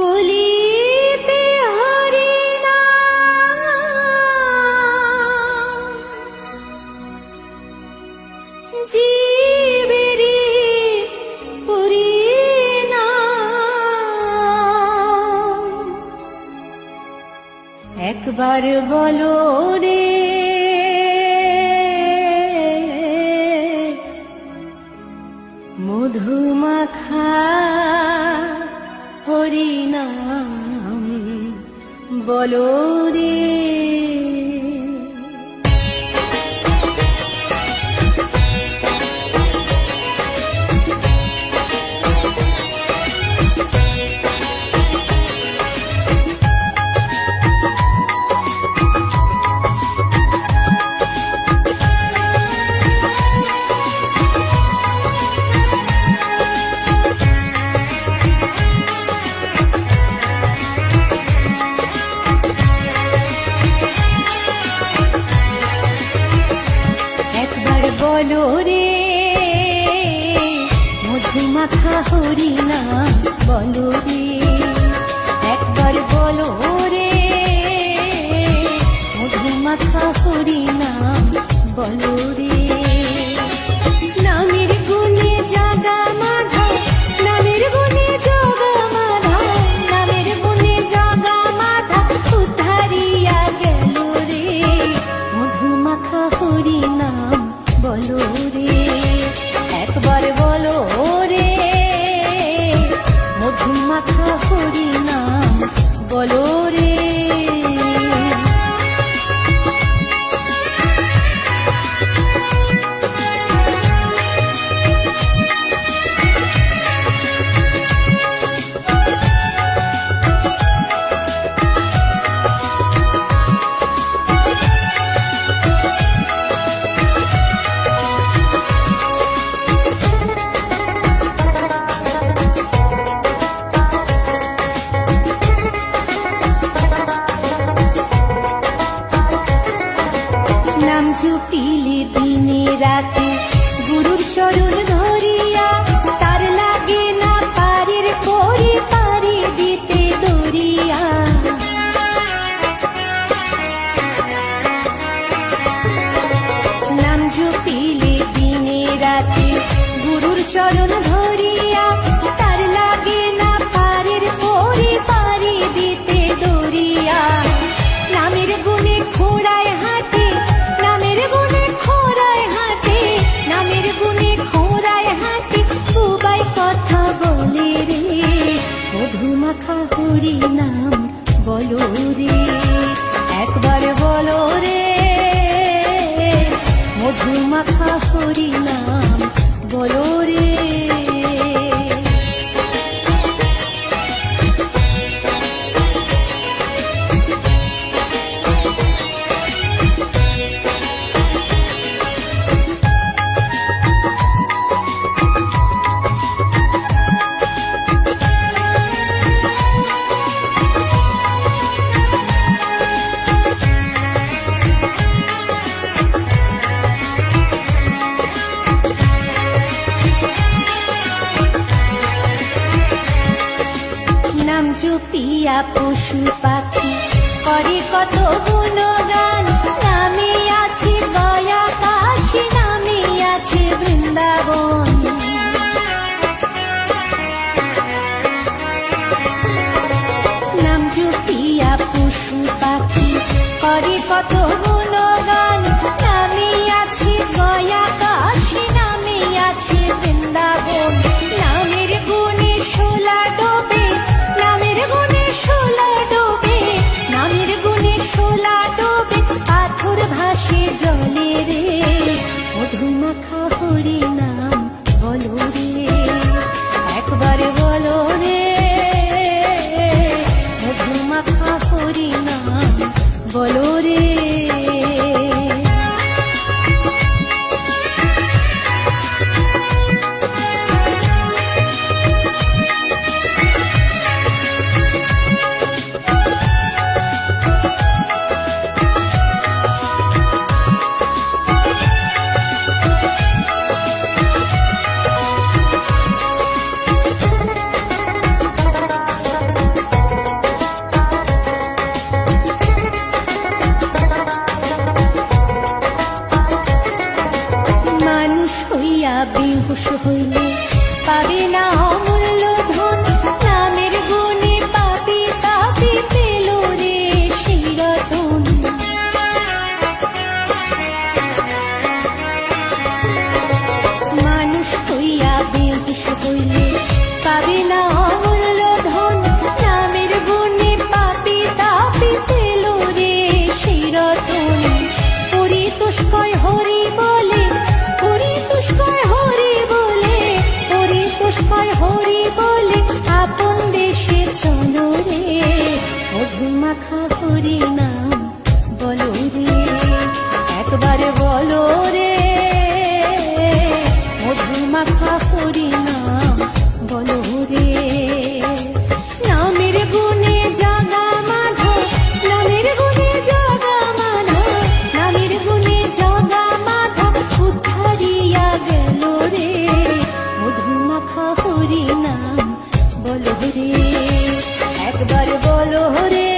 কলিতে হরি নাম জীবেরি পরিণাম। একবার বলো রে মধুমাখা হরিনাম বলো রে। বলো রে মধুমাখা হরিনাম বলো রে। একবার বলো রে মধুমাখা হরিনাম বলো রে। নামের গুণে জাগা মাধা, নামের গুণে জগা মাধা, নামের গুণে জগা মাধা উদ্ধারিয়া গেল রে মধুমাখা হরিনাম বলো রে। একবার বলো রে মধুমাখা হরিনাম বলো রে। নাম জপিলে দিনে রাতে গুরুর চরণ ধরিয়া, তার লাগে না পারের পরে পারি দিতে দরিয়া। নাম জপিলে দিনে রাতে গুরুর চরণ ধরিয়া, তার লাগে না পারের পরে পারি দিতে দরিয়া। নামের গুণে খোড়ায় হাতে, নামের গুণে খোড়ায় হাতে, নামের গুণে খোড়ায় হাতে বুবাই কথা বলে রে মধুমাখা হরিনাম বলো রে। একবার বলো রে মধুমাখা হরিনাম বলো রে। নাম জপিয়া পশু পাখি করে কত গুণগান, নামে আছে গয়া কাশী, নামে আছে বৃন্দাবন। নাম জপিয়া পশু পাখি করে কত গুণগান, নামে আছে গয়া কাশী, নামে আছে বৃন্দাবন। নামের গুণে শোলা ডোবে, নামের গুণে শোলা ডোবে, নামের গুণে শোলা ডোবে পাথর ভাসে জলে রে মধুমাখা হরিনাম বেহুশ হইলে পাবে না অমূল্য ধন, নামের গুণে পাপি তাপি পেল রে সেই রতন। মানুষ হইয়া বেহুশ হইলে পাবে না অমূল্য ধন, নামের গুণে পাপি তাপি পেল রে সেই রতন। পরিতোষকয় হরি বলে, পরিতোষকয় হরি বলে, পরিতোষকয় হরি বলে আপন দেশে চলো রে, মধুমাখা হরি নাম বলো রে, একবার বলো রে, মধুমাখা হরি নাম বলো রে। নামের গুণে জাগা মাধব, নামের গুণে জাগা মাধব, নামের গুণে জাগা মাধব উদ্ধারিয়া গেল রে, মধুমাখা হরি নাম বলো রে, একবার বলো রে,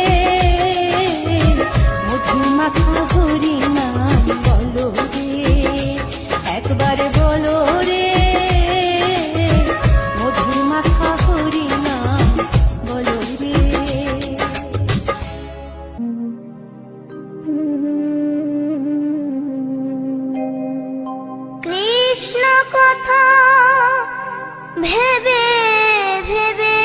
মধুমাখা হরি নাম বলো রে, একবার বলো রে, মধুমাখা হরি নাম বলো রে। কৃষ্ণ কথা ভেবে ভেবে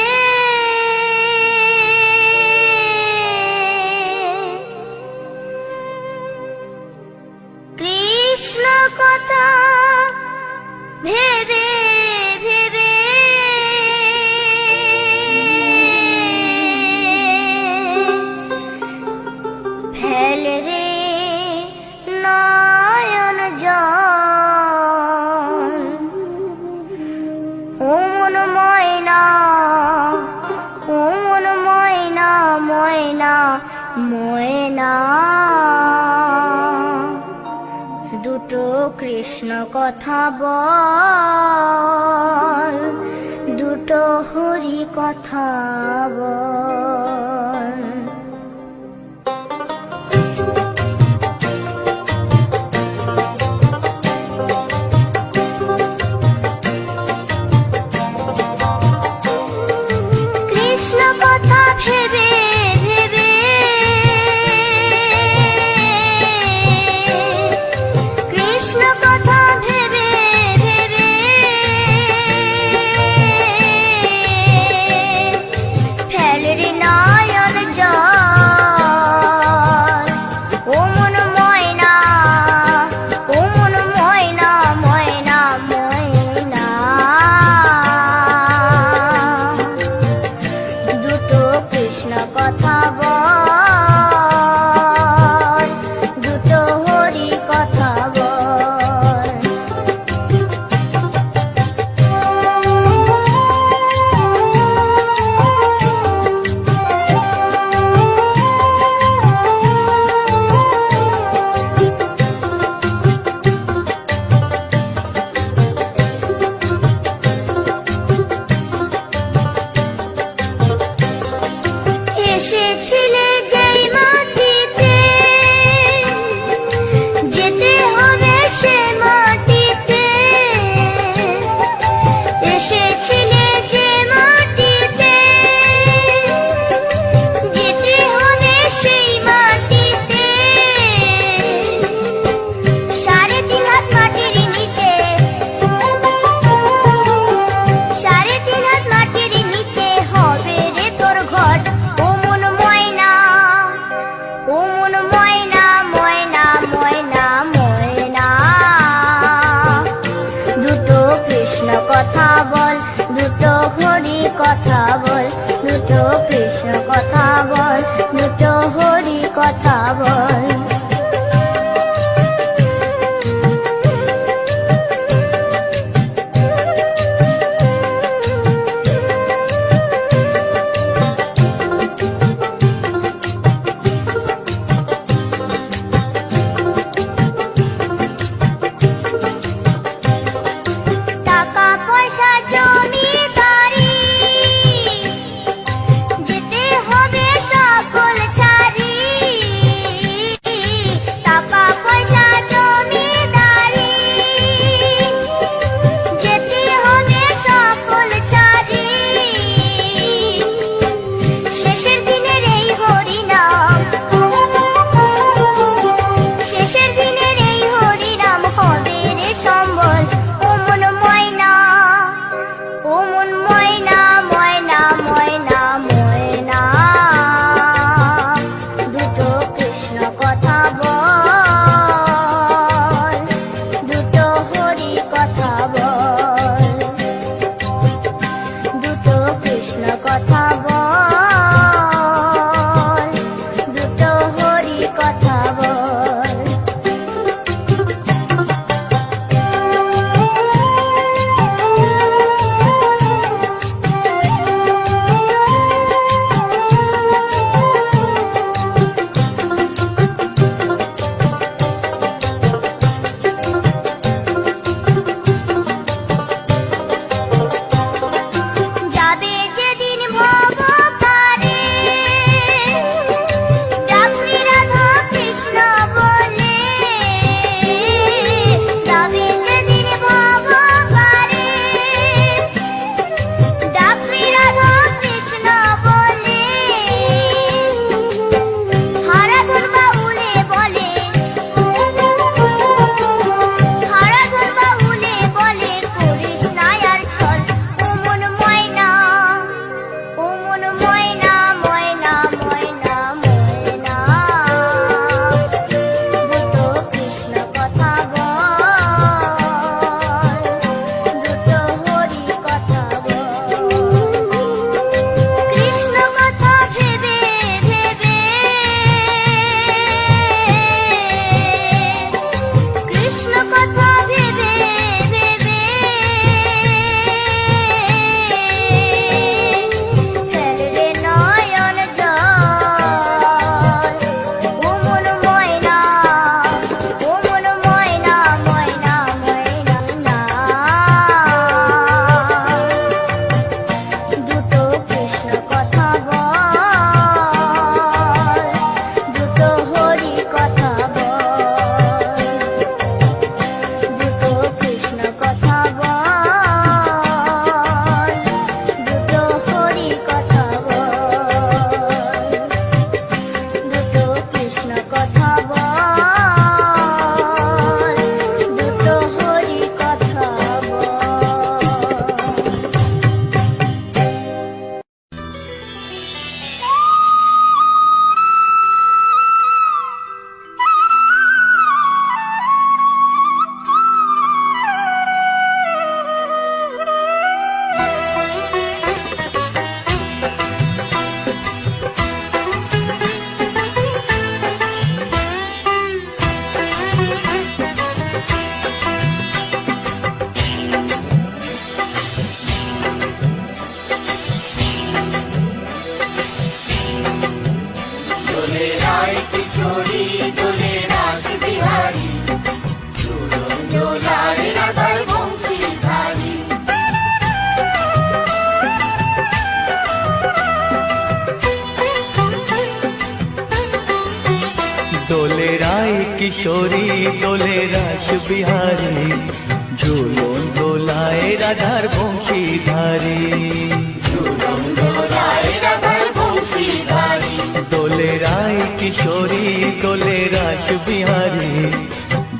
কৃষ্ণ কথা ভেবে ভেবে ফেল রে নয়ন জল, ও মন ময়না, ও মন ময়না, ময়না ময়না। দুটো কৃষ্ণ কথা বল, দুটো হরি কথা বল। কৃষ্ণ কথা ভেবে ভেবে কৃষ্ণ কথা ভেবে ভেবে ফেল রে নয়ন জল, ও মন ময়না, ও মন ময়না, ময়না ময়না। দুটো কৃষ্ণ কথা বল, দুটো হরি কথা বল। এসেছিলে যেই মাটিতে, যেতে হবে সে মাটিতে। এসেছিলে যে মাটিতে, যেতে হবে সেই মাটিতে। 3.5 হাত মাটির নিচে, 3.5 হাত মাটির নিচে হবে রে তোর ঘর, ও মন ময়না, ও মন ময়না, ময়না ময়না ময়না। দুটো কৃষ্ণ কথা বল, দুটো হরি কথা বল, দুটো কৃষ্ণ কথা বল, দুটো হরি কথা বল। টাকা পয়সা জমিদারি, যেতে হবে কিশোরী দোলে রাস বিহারী ঝুলন দোলায় রাধার বংশীধারী দোলে রায় কিশোরী দোলে রাস বিহারী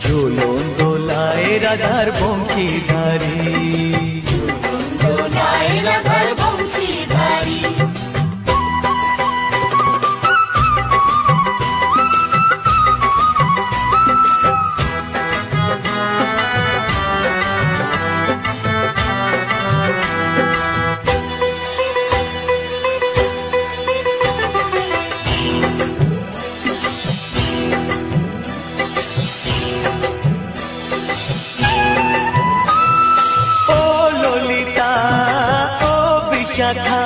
ঝুলন দোলায় রাধার বংশীধারী শাখা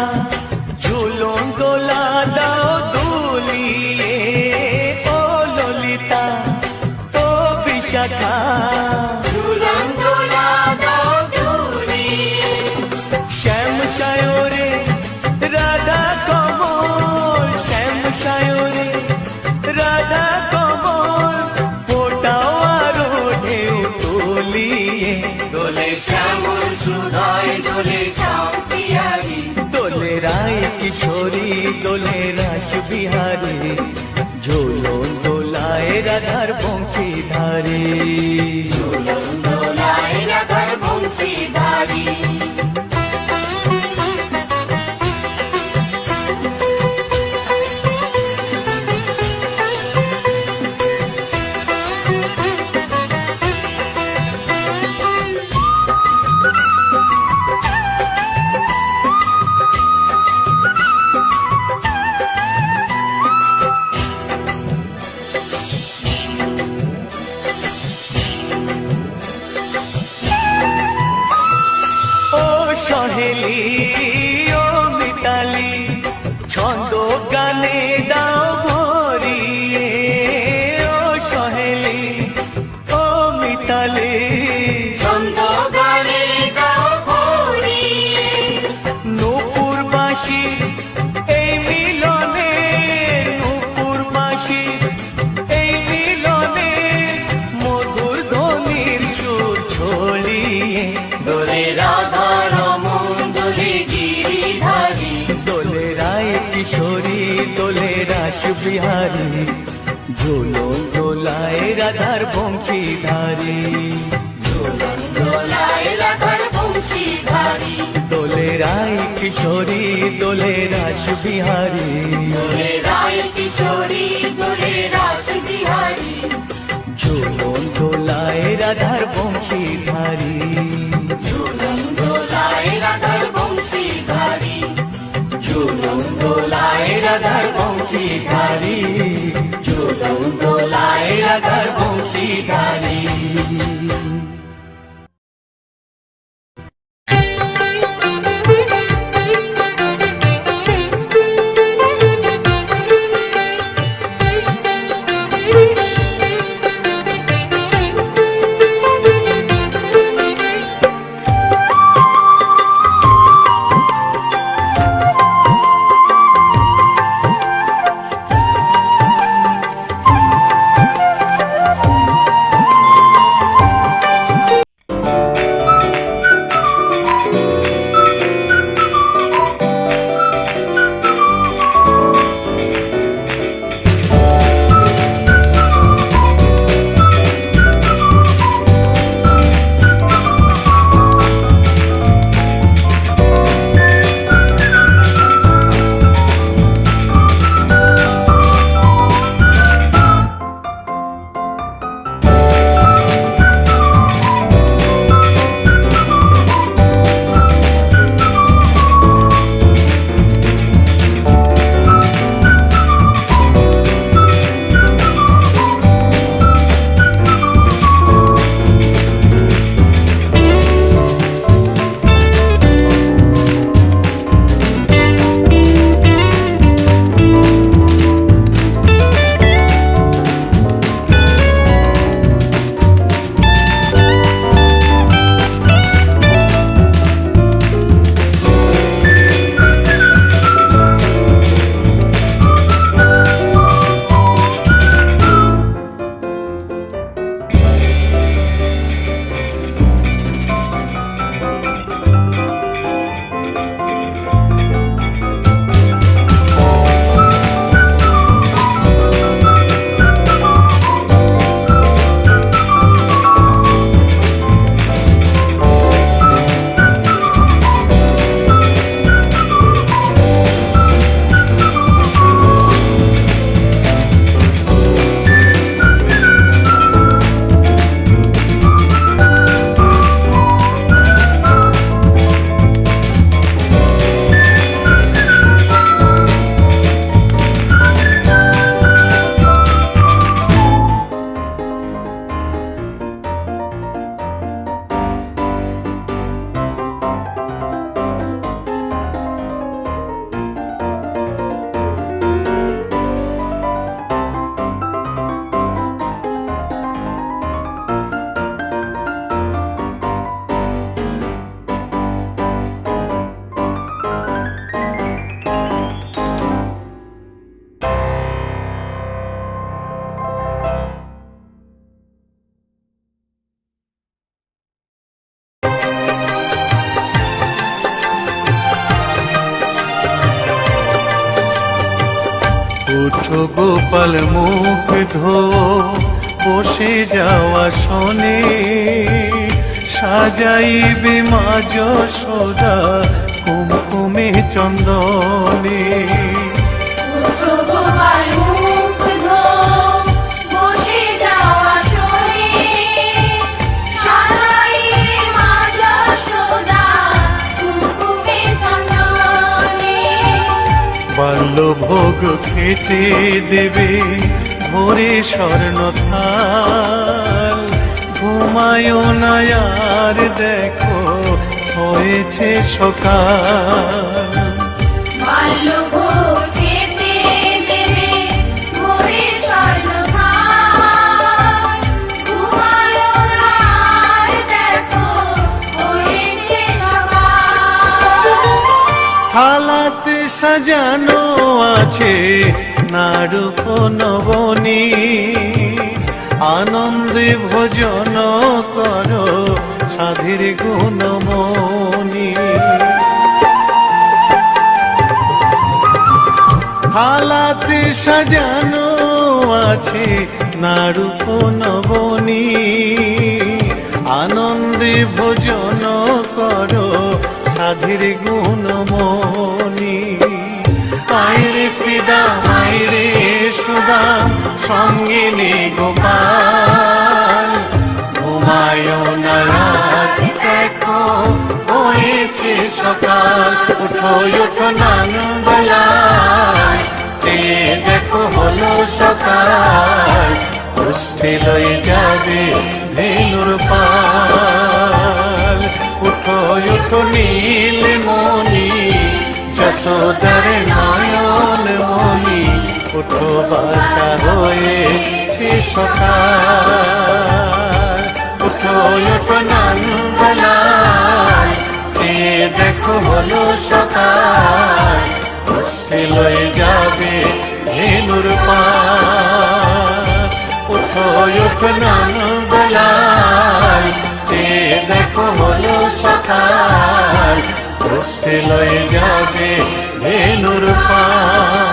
ঝুলন দোলা দাও দুলিয়ে ও ললিতা ও বিশাখা ঝুলন দোলা দাও দুলিয়ে শ্যাম সায়রে রাধা কমল শ্যাম সায়রে রাধা কমল ফোটাও আরো ঢেউ তুলিয়ে দোলে শ্যামল সুধায় দোলে দোলে রায় কিশোরী দোলে রাস বিহারী ঝুলন দোলায় রাধার বংশীধারী সহেলি ও মিতালি ছন্দ গানে দাও ভরিয়ে ও সহেলি ও মিতালি ছন্দ গানে দাও ভরিয়ে নূপুর বাঁশি এই মিলনে নূপুর বাঁশি এই মিলনে মধুর ধ্বনির সুর ছড়িয়ে দোলে রাধা কিশোরী দোলে রাস বিহারী ঝুলন দোলায় রাধার বংশীধারী দোলে রায় কিশোরী দোলে রাস বিহারী ঝুলন দোলায় রাধার বংশীধারী ঝুলন দোলায় রাধার বংশীধারী ঝুলন দোলায় রাধার বংশীধারী ঝুলন দোলায় রাধার বংশীধারী উঠো গোপাল মুখ ধো বসে যাওয়া শোনে সাজাইবে মা যশোদা কুমকুমে চন্দনে উঠো গোপাল মুখ ধো বসে যাওয়া শোনে সাজাইবে মা যশোদা কুমকুমে চন্দনে বাল্যভোগ খেতে দেবে ভোরে স্বর্ণ থাল ঘুমায়ো না আর দেখো হয়েছে সকাল বাল্যভোগ খেতে দেবে ভোরে স্বর্ণ থাল ঘুমায়ো না আর দেখো হয়েছে সকাল থালাতে সাজানো আছে নারূপ নবনী আনন্দে ভোজন করো সাধীর গুণমণি থালাতে সাজানো আছে নারূপ নবনী আনন্দে ভোজন করো সাধীর গুণমণি আইরে শ্রীদাম আইরে সুদাম সঙ্গে নে গোপাল ঘুমায় না রাত দেখো হয়েছে সকাল উঠো উঠো নানবেলায় চেয়ে দেখো হলো সকাল উষ্ঠে লয়ে যাবে ধেনুর পাল উঠো উঠো নীল মণি যশোদার নয়ন মণি উঠো বাছা হয়েছে সকাল উঠো উঠো নন্দলাল চেয়ে দেখো হলো সকাল উষ্ঠে লয়ে যাবে ধেনুর পাল উঠো উঠো নন্দলাল চেয়ে দেখো হলো সকাল উষ্ঠে লয়ে যাবে ধেনুর পাল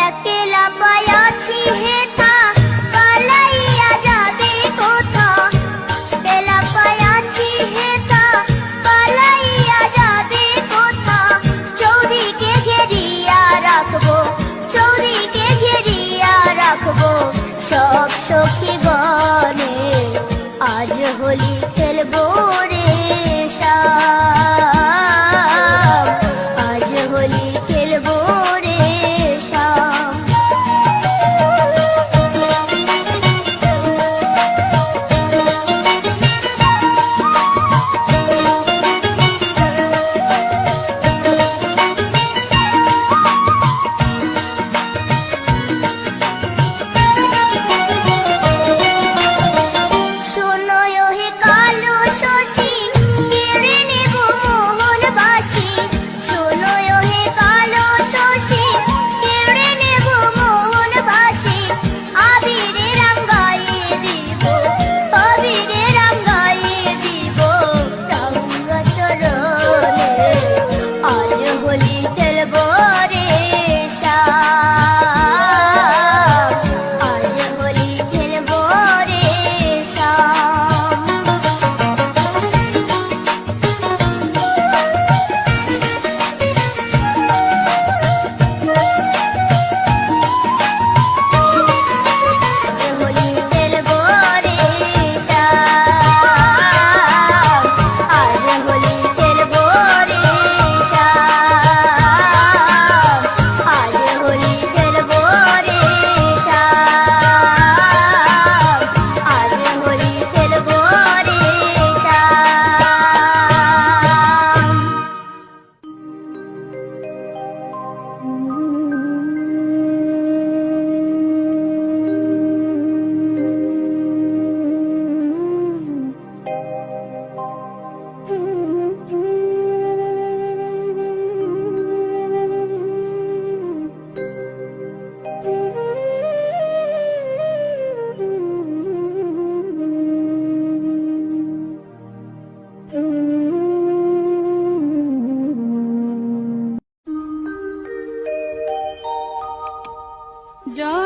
একলা পায়াছি হেথা পালাইয়া যাবে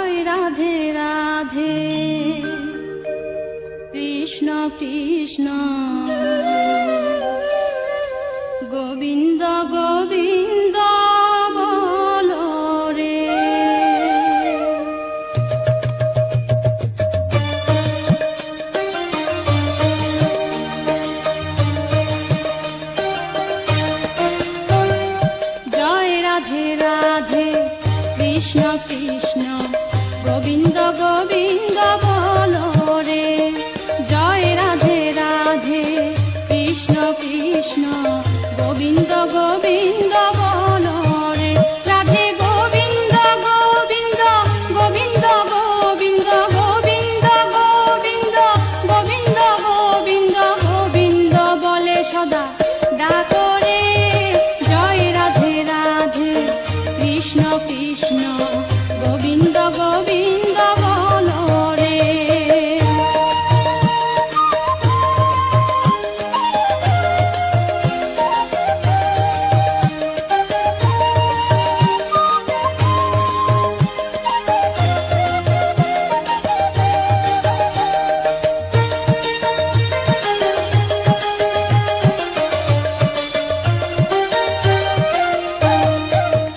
জয় রাধে রাধে কৃষ্ণ কৃষ্ণ গোবিন্দ গোবিন্দ বলো রে। জয় রাধে রাধে কৃষ্ণ কৃষ্ণ গোবিন্দ গোবিন্দ বলো রে। জয় রাধে রাধে কৃষ্ণ কৃষ্ণ গোবিন্দ গোবিন্দ বলো রে। রাধে গোবিন্দ গোবিন্দ গোবিন্দ গোবিন্দ গোবিন্দ গোবিন্দ গোবিন্দ গোবিন্দ গোবিন্দ বলে সদা ডাকো রে। জয় রাধে রাধে কৃষ্ণ কৃষ্ণ গোবিন্দ গোবিন্দ বলো রে।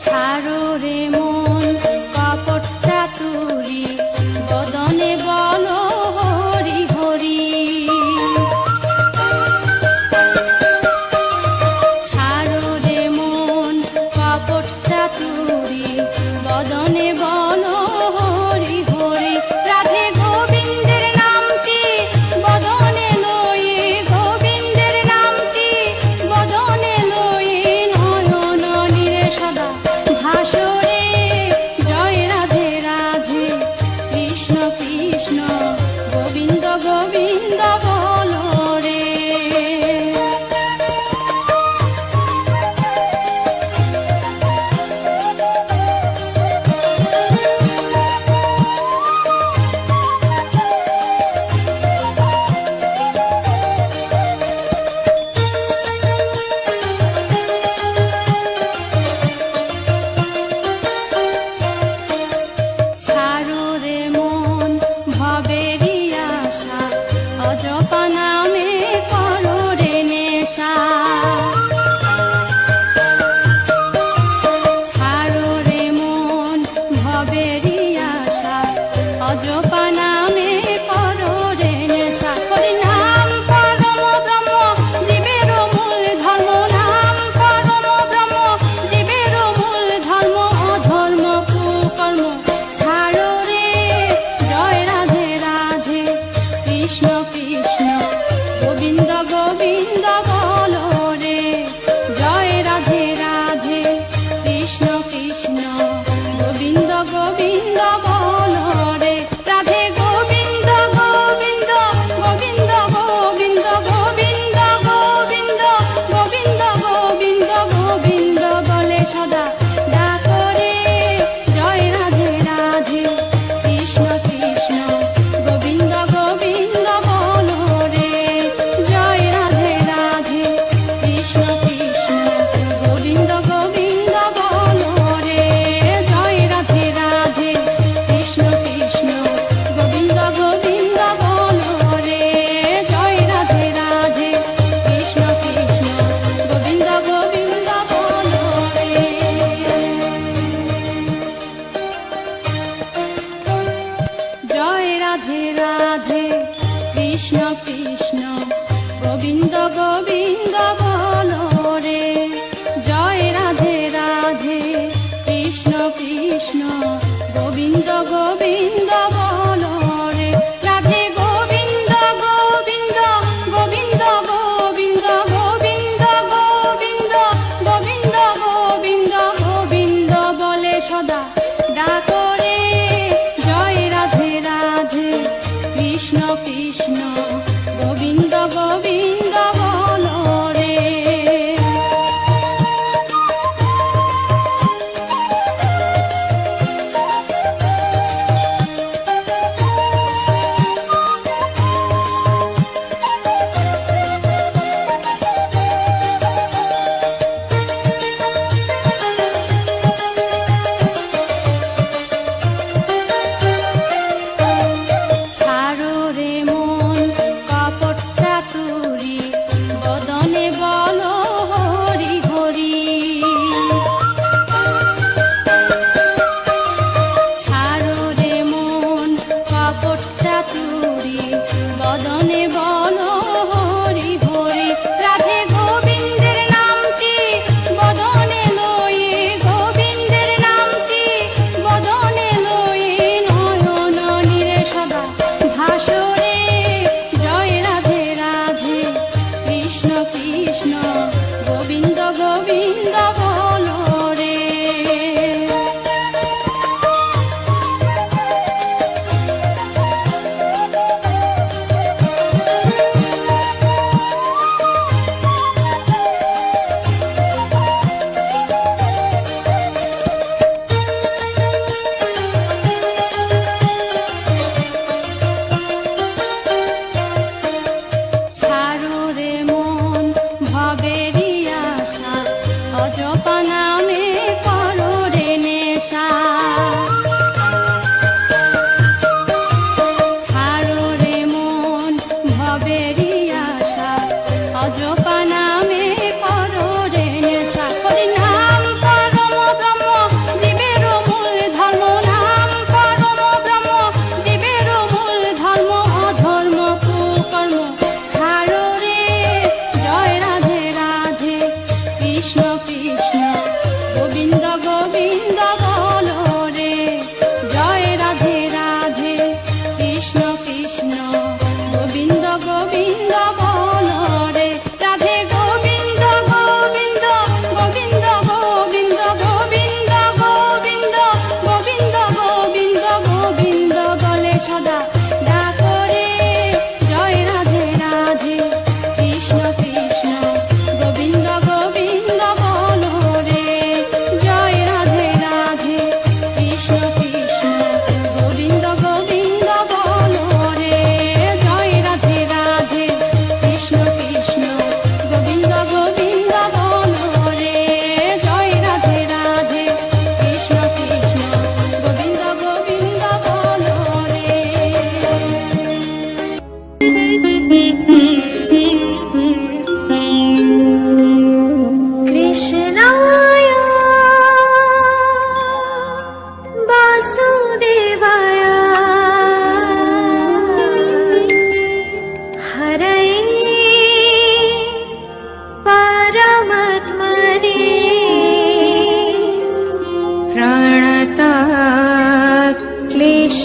ছাড়ো রে মন কপট চাতুরি বদনে বলো হরি হরি। ছাড়ো রে মন কপট চাতুরি বদনে বলো হরি হরি। রাধে গোবিন্দের নামটি বদনে লয়ে গোবিন্দের নামটি বদনে লয়ে নয়ন নীরে সদা ভাসরে। জয় রাধে রাধে কৃষ্ণ কৃষ্ণ গোবিন্দ গোবিন্দ বলো রে। ছাড়ো রে মন ভবেরি আশা অজপা নামে করো রে নেশা। ছাড়ো রে মন ভবেরি আশা অজপা নামে করো রে নেশা। হরি নাম পরম ব্রহ্ম জীবের মূল ধর্ম। নাম পরম ব্রহ্ম জীবের মূল ধর্ম। অধর্ম কুকর্ম ছাড়ো রে। জয় রাধে রাধে কৃষ্ণ কৃষ্ণ গোবিন্দ গোবিন্দ বলো রে। জয় রাধে রাধে কৃষ্ণ কৃষ্ণ গোবিন্দ গোবিন্দ বলো রে। রাধে গোবিন্দ গোবিন্দ গোবিন্দ গোবিন্দ গোবিন্দ গোবিন্দ গোবিন্দ গোবিন্দ গোবিন্দ বলে সদা ডাকো রে। জয় রাধে রাধে কৃষ্ণ কৃষ্ণ গোবিন্দ গোবিন্দ বলো রে। জয় রাধে রাধে কৃষ্ণ কৃষ্ণ গোবিন্দ গোবিন্দ বলো রে। জয় রাধে রাধে কৃষ্ণ কৃষ্ণ গোবিন্দ গোবিন্দ বলো রে। জয় রাধে রাধে কৃষ্ণ কৃষ্ণ গোবিন্দ গোবিন্দ বলো রে। জয় রাধে রাধে কৃষ্ণ কৃষ্ণ গোবিন্দ গোবিন্দ বলো রে। জয় রাধে রাধে কৃষ্ণ কৃষ্ণ গোবিন্দ গোবিন্দ বলো রে। রাধে গোবিন্দ গোবিন্দ গোবিন্দ গোবিন্দ গোবিন্দ গোবিন্দ গোবিন্দ গোবিন্দ গোবিন্দ বলে সদা ডাকো রে। জয় রাধে রাধে কৃষ্ণ কৃষ্ণ গোবিন্দ গোবিন্দ বলো রে।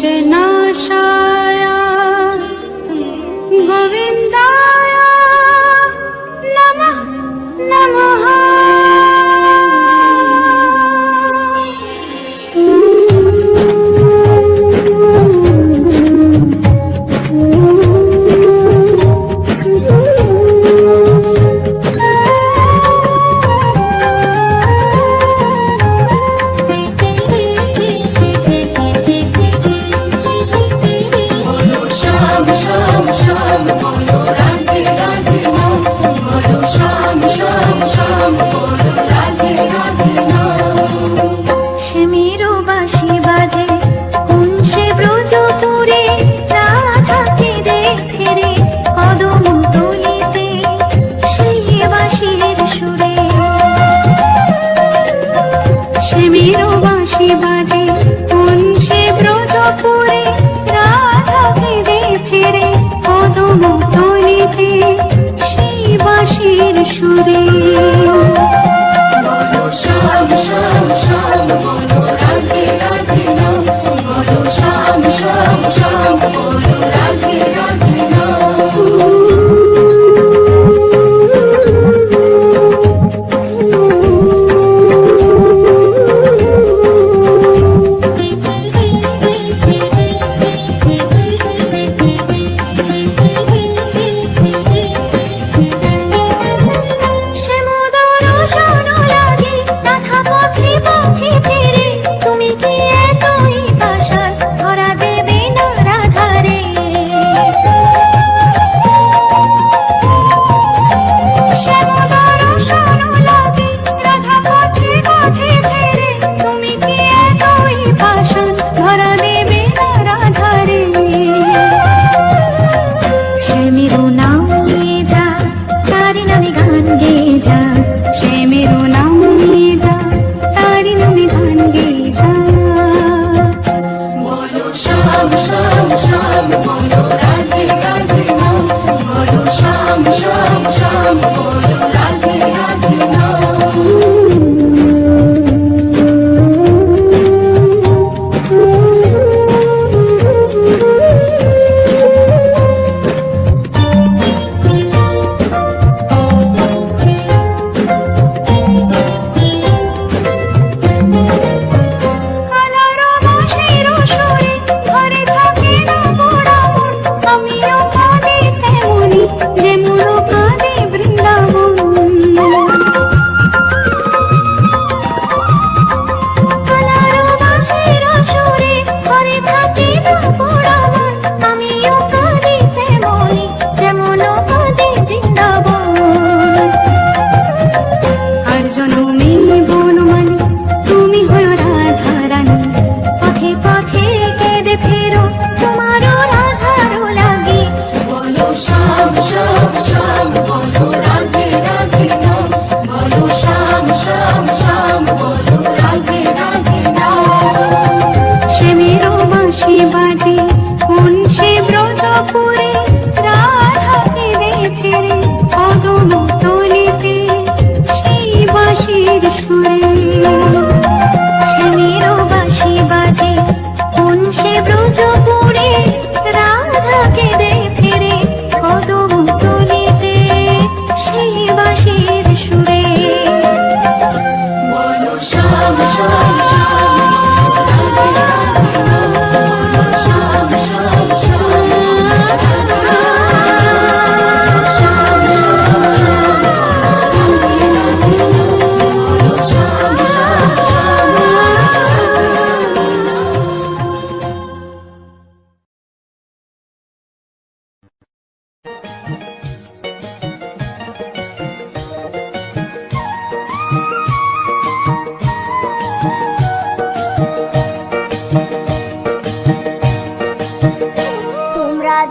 कृष्णाशाय गोविन्दाय नमः नमः।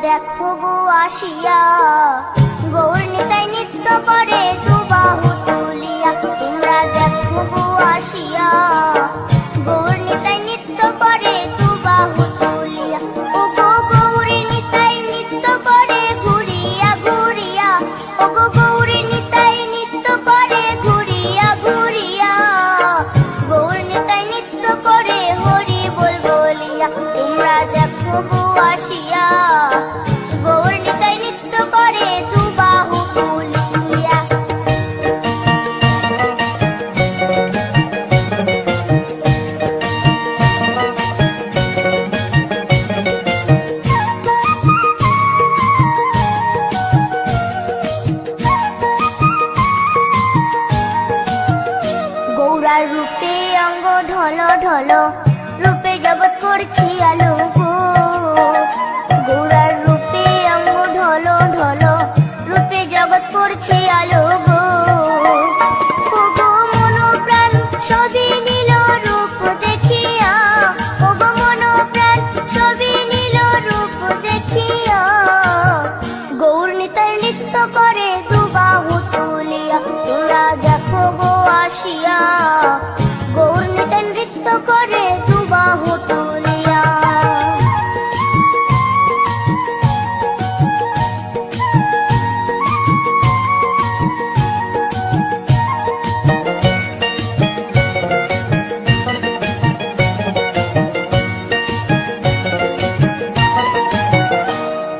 দেখো গো আসিয়া গৌর নিতাই নৃত্য করে দুবাহু তুলিয়া। তোমরা দেখো গো আসিয়া গৌর নিতাই নৃত্য করে দুবাহু তুলিয়া। ও গো গৌরী নিতাই নৃত্য করে ঘুরিয়া ঘুরিয়া। ও গো গৌরী নিতাই নৃত্য করে ঘুরিয়া ঘুরিয়া। গৌর নিতাই নৃত্য করে হরি বল বলিয়া। তোমরা দেখো দেখো গো আসিয়া, গৌর নিতাই নৃত্য করে দুবাহু তুলিয়া। গৌরার রূপে অঙ্গ ঢল ঢল, রূপে জগৎ করছি আলো গো। গৌরার রূপে অঙ্গ ঢল ঢল, রূপে জগৎ করছি আলো গো। ও গো মন প্রাণ সবই নীল রূপ দেখিয়া, ও গো মন প্রাণ সবই নীল রূপ দেখিয়া, গৌর নিতাই নৃত্য করে দুবাহু তুলিয়া। তোমরা দেখো গো আসিয়া, গৌর নিতাই নৃত্য করে দুবাহু তুলিয়া।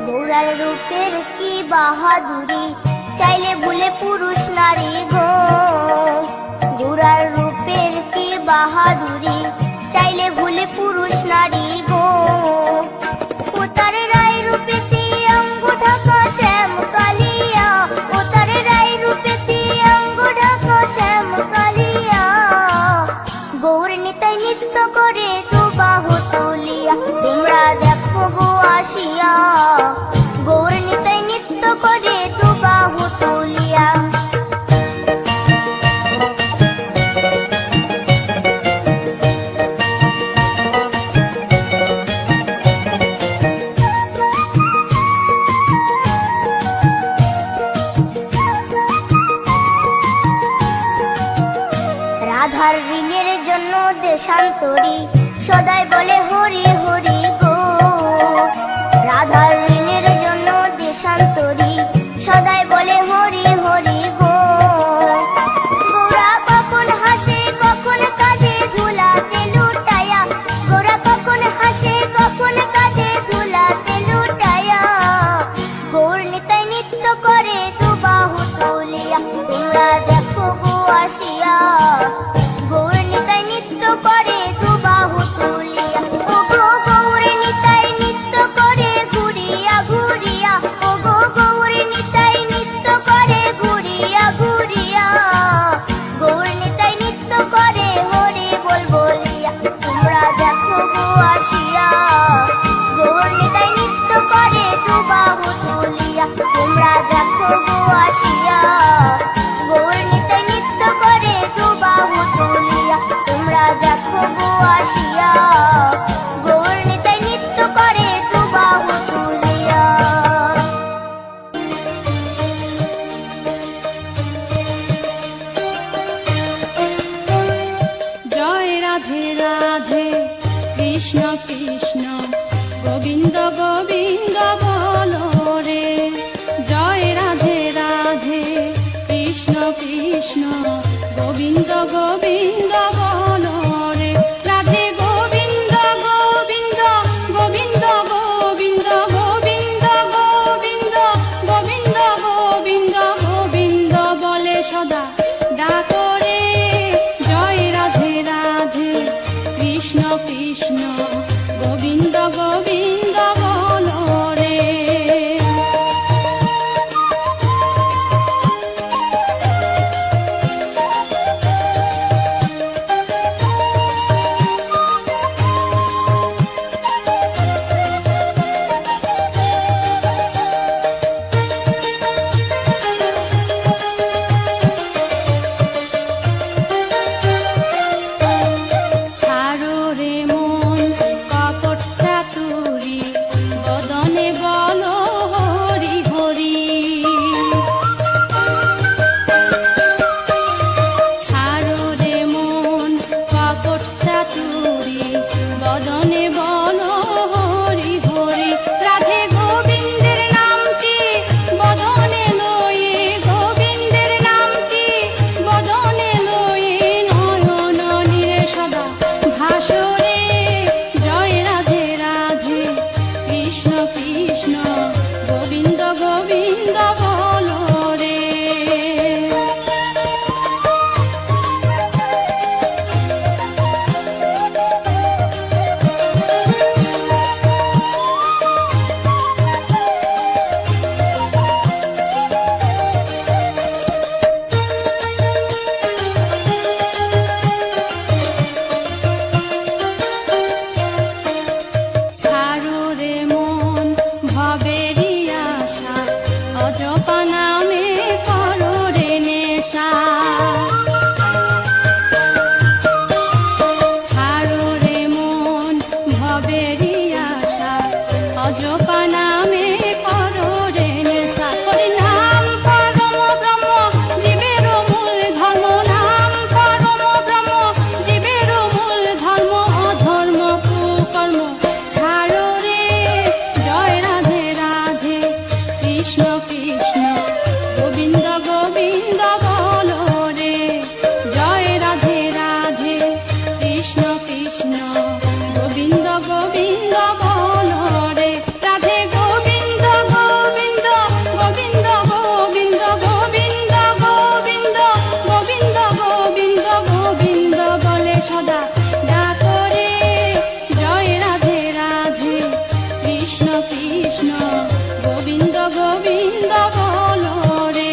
গৌরার রূপের কি বাহাদুরি, চাইলে ভুলে পুরুষ নারী গো। গৌরার রূপের কি বাহাদুরি, চাইলে ভুলে পুরুষ নারী গো। ও তার রায় রূপেতে অঙ্গ ঢাকা শ্যাম কালিয়া, ও তার রায় রূপেতে অঙ্গ ঢাকা শ্যাম কালিয়া, গৌর নিতাই নৃত্য করে দুবাহু তুলিয়া। তোমরা দেখো গো আসিয়া, গৌর নিতাই নৃত্য করে দুবাহু তুলিয়া। রাধার ঋণের জন্য দেশান্তরী সদাই বলে হরি হরি গো। রাধার ঋণের জন্য দেশান্তরী সদাই বলে হরি হরি গো। গৌরা কখন হাসে কখন কাঁদে ধুলাতে লুটায়া, গৌরা কখন হাসে কখন কাঁদে ধুলাতে লুটায়া, গৌর নিতাই নৃত্য করে দুবাহু তুলিয়া। তোমরা দেখো গো আসিয়া, গৌর নিতাই নৃত্য করে দুবাহু তুলিয়া। ও গো গৌর নিতাই নৃত্য করে ঘুরিয়া ঘুরিয়া, ও গো গৌর নিতাই নৃত্য করে ঘুরিয়া ঘুরিয়া, গৌর নিতাই নৃত্য করে হরি বল বলিয়া। তোমরা দেখো গো আসিয়া, গৌর নিতাই নৃত্য করে দুবাহু তুলিয়া। তোমরা দেখো গো আসিয়া, গৌর নিতাই নৃত্য করে দুবাহু তুলিয়া। তোমরা দেখো গো আসিয়া, গৌর নিতাই নৃত্য করে দুবাহু তুলিয়া। জয় রাধে রাধে কৃষ্ণ কৃষ্ণ গোবিন্দ গোবিন্দ বলো রে। জয় রাধে রাধে কৃষ্ণ কৃষ্ণ গোবিন্দ গোবিন্দ বলো রে। রাধে গোবিন্দ গোবিন্দ গোবিন্দ গোবিন্দ গোবিন্দ গোবিন্দ গোবিন্দ গোবিন্দ গোবিন্দ বলে সদা ডাকো রে। জয় রাধে রাধে কৃষ্ণ কৃষ্ণ গোবিন্দ গোবিন্দ বলো অজপা নামে করো রে নেশা। হরি নাম পরম ব্রহ্ম জীবের মূল ধর্ম, নাম পরম ব্রহ্ম জীবের মূল ধর্ম, অধর্ম কুকর্ম ছাড়ো রে। জয় রাধে রাধে কৃষ্ণ কৃষ্ণ গোবিন্দ গোবিন্দ বলো রে। জয় রাধে রাধে কৃষ্ণ কৃষ্ণ গোবিন্দ গোবিন্দ বলো রে। রাধে গোবিন্দ গোবিন্দ গোবিন্দ গোবিন্দ গোবিন্দ গোবিন্দ গোবিন্দ গোবিন্দ গোবিন্দ বলে সদা ডাকো রে। জয় রাধে রাধে কৃষ্ণ কৃষ্ণ গোবিন্দ গোবিন্দ বলো রে।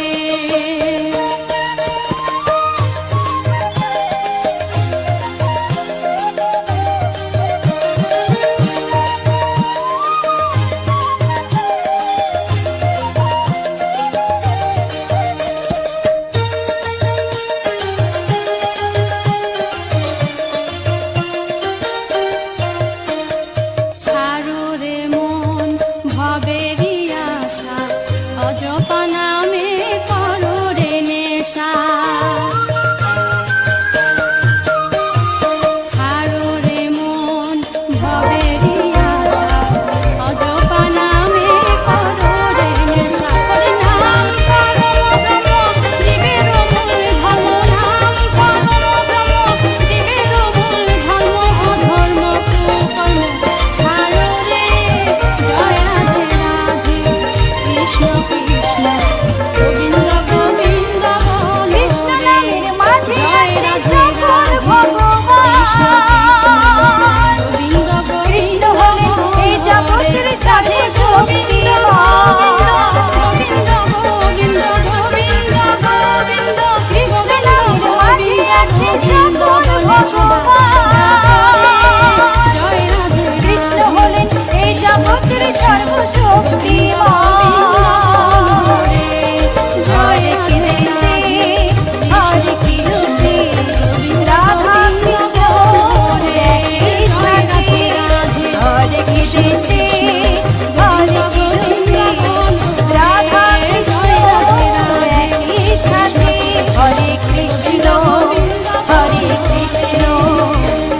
ছাড়ো রে মন ভবেরই আশা, অজপা নামে করো রে নেশা। ছাড়ো রে মন ভবেরই আশা, অজপা নামে করো রে নেশা। হরি নাম পরম ব্রহ্ম জীবের মূল ধর্ম, নাম পরম ব্রহ্ম জীবের মূল ধর্ম, অধর্ম কুকর্ম ছাড়ো রে। জয় রাধে রাধে কৃষ্ণ কৃষ্ণ গোবিন্দ গোবিন্দ বলো কৃষ্ণ রে। নামের মাঝে জয় আছে রাধে সকল রাধে ভগবান। গোবিন্দ কৃষ্ণ গোবিন্দ হলেন এই জগতের সর্বশক্তিমান। গোবিন্দ গোবিন্দ গোবিন্দ গোবিন্দ কৃষ্ণ নামের মাঝে আছে সকল ভগবান। জয় রাধে কৃষ্ণ হলেন এই জগতের সর্বশক্তিমান। হরে কৃষ্ণে হরে কৃষ্ণে রাধা কৃষ্ণ একই সাথে। হরে কৃষ্ণে হরে কৃষ্ণে রাধা কৃষ্ণ একই সাথে। হরে কৃষ্ণ হরে কৃষ্ণ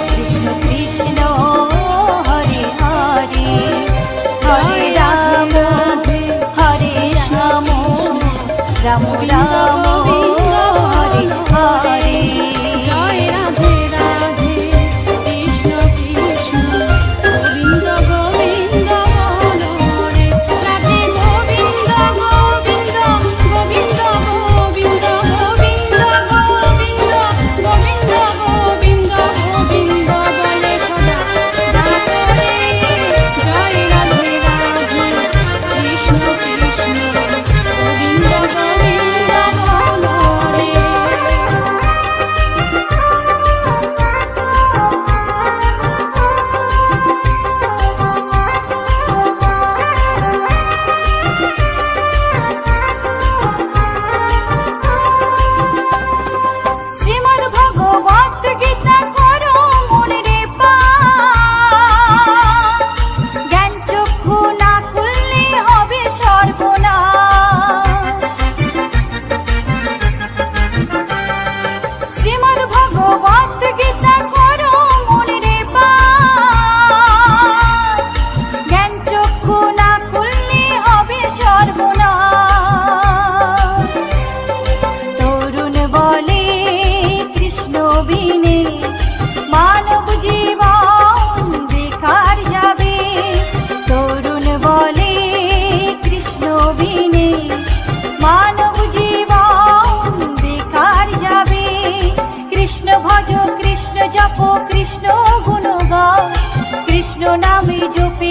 কৃষ্ণ কৃষ্ণ হরে হরে। হরে রাম হরে রাম রাম রাম হরে হরে। জয় রাধে রাধে কৃষ্ণ কৃষ্ণ গোবিন্দ গোবিন্দ বলো রে। রাধে গোবিন্দ গোবিন্দ গোবিন্দ গোবিন্দ গোবিন্দ গোবিন্দ গোবিন্দ গোবিন্দ গোবিন্দ বলে সদা ডাকো রে। জয় রাধে রাধে কৃষ্ণ কৃষ্ণ গোবিন্দ গোবিন্দ বলো রে। শ্রীমদ্ ভগবত গীতা করো মনে রে পাঠ। জ্ঞান চক্ষু না খুললে হবে সর্বনাশ। শ্রীমদ্ ভগবত গীতা করো মনে রে পাঠ। জ্ঞান চক্ষু না খুললে হবে সর্বনাশ। তরুণ বলে কৃষ্ণ বিনে মানব জীবন বেকার যাবে। তরুণ বলে কৃষ্ণ বিনে মানব জীবন বেকার যাবে। কৃষ্ণ ভজ কৃষ্ণ জপ কৃষ্ণ গুণ গাও, কৃষ্ণ নামে জপে